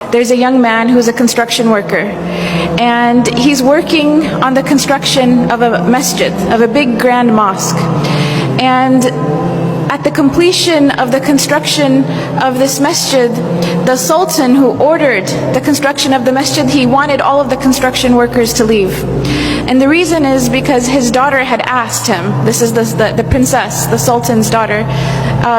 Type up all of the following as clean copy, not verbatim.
There's a young man who's a construction worker, and he's working on the construction of a masjid, of a big grand mosque. And at the completion of the construction of this masjid, the sultan who ordered the construction of the masjid, he wanted all of the construction workers to leave. And the reason is because his daughter had asked him, this is the princess, the sultan's daughter,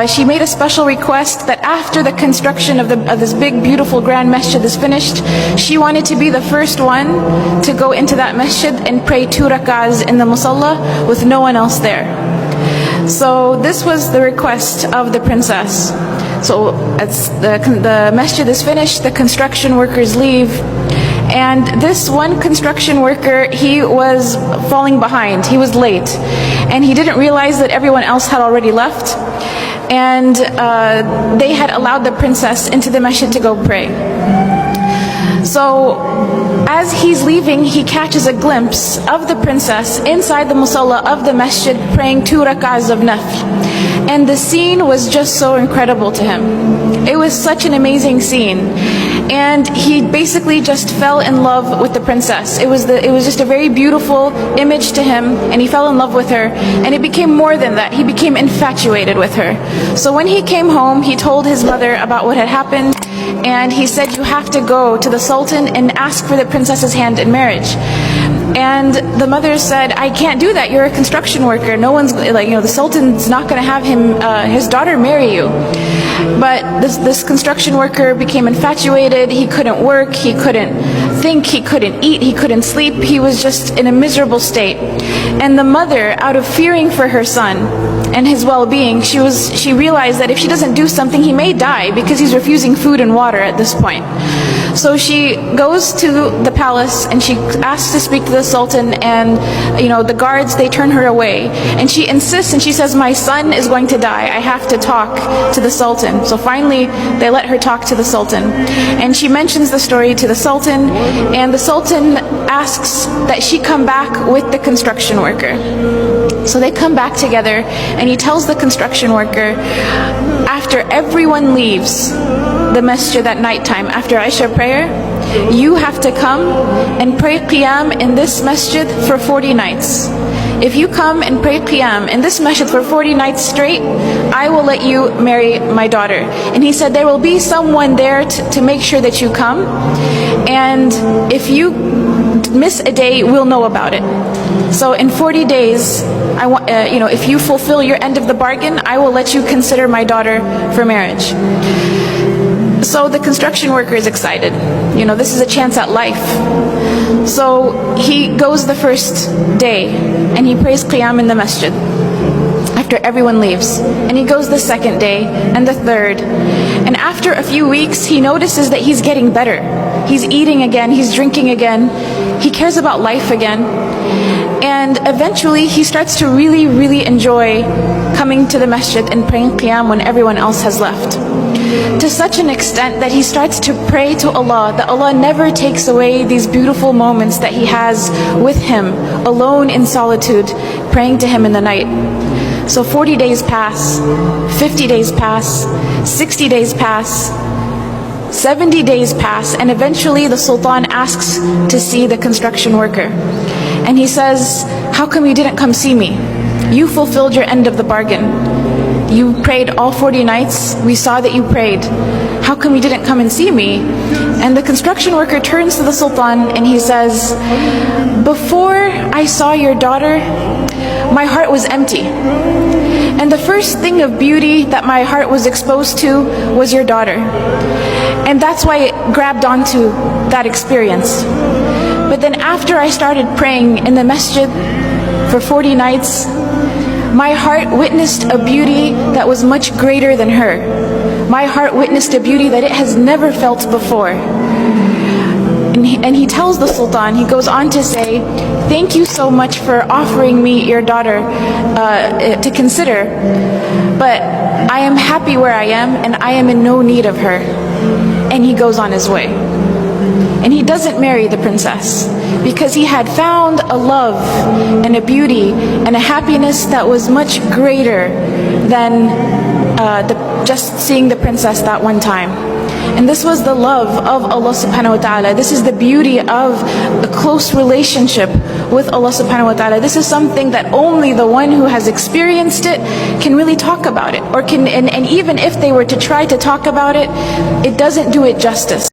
she made a special request that after the construction of this big beautiful grand masjid is finished, she wanted to be the first one to go into that masjid and pray 2 rak'ahs in the musalla with no one else there. So this was the request of the princess. So as the masjid is finished, the construction workers leave, and this one construction worker, he was falling behind. He was late, and he didn't realize that everyone else had already left, and they had allowed the princess into the masjid to go pray. So as he's leaving, he catches a glimpse of the princess inside the musalla of the masjid praying 2 rak'ahs of nafl. And the scene was just so incredible to him. It was such an amazing scene. And he basically just fell in love with the princess. It was just a very beautiful image to him, and he fell in love with her. And it became more than that. He became infatuated with her. So when he came home, he told his mother about what had happened, and he said, you have to go to the sultan and ask for the princess's hand in marriage. And the mother said, I can't do that. You're a construction worker. No one's like, the sultan's not going to have his daughter marry you. But this construction worker became infatuated. He couldn't work. He couldn't think. He couldn't eat. He couldn't sleep. He was just in a miserable state. And the mother, out of fearing for her son and his well-being, she realized that if she doesn't do something, he may die because he's refusing food and water at this point. So she goes to the palace and she asks to speak to the sultan, and the guards, they turn her away, and she insists and she says, my son is going to die. I have to talk to the sultan. So finally they let her talk to the sultan, and she mentions the story to the sultan, and the sultan asks that she come back with the construction worker. So they come back together, and he tells the construction worker, after everyone leaves the masjid at nighttime, after Isha prayer, you have to come and pray qiyam in this masjid for 40 nights. If you come and pray qiyam in this masjid for 40 nights straight, I will let you marry my daughter. And he said, there will be someone there to make sure that you come, and if you miss a day, we'll know about it. So in 40 days, if you fulfill your end of the bargain, I will let you consider my daughter for marriage. So the construction worker is excited. This is a chance at life. So he goes the first day and he prays qiyam in the masjid after everyone leaves. And he goes the second day and the third. And after a few weeks, he notices that he's getting better. He's eating again, he's drinking again, he cares about life again. And eventually he starts to really, really enjoy coming to the masjid and praying qiyam when everyone else has left. To such an extent that he starts to pray to Allah, that Allah never takes away these beautiful moments that he has with him, alone in solitude, praying to him in the night. So 40 days pass, 50 days pass, 60 days pass, 70 days pass, and eventually the sultan asks to see the construction worker. And he says, how come you didn't come see me? You fulfilled your end of the bargain. You prayed all 40 nights. We saw that you prayed. How come you didn't come and see me? And the construction worker turns to the sultan and he says, before I saw your daughter, my heart was empty. And the first thing of beauty that my heart was exposed to was your daughter. And that's why it grabbed onto that experience. But then after I started praying in the masjid for 40 nights, my heart witnessed a beauty that was much greater than her. My heart witnessed a beauty that it has never felt before. And he tells the sultan, he goes on to say, thank you so much for offering me your daughter to consider, but I am happy where I am and I am in no need of her. And he goes on his way. And he doesn't marry the princess because he had found a love and a beauty and a happiness that was much greater than just seeing the princess that one time. And this was the love of Allah subhanahu wa ta'ala. This is the beauty of a close relationship with Allah subhanahu wa ta'ala. This is something that only the one who has experienced it can really talk about it. And even if they were to try to talk about it, it doesn't do it justice.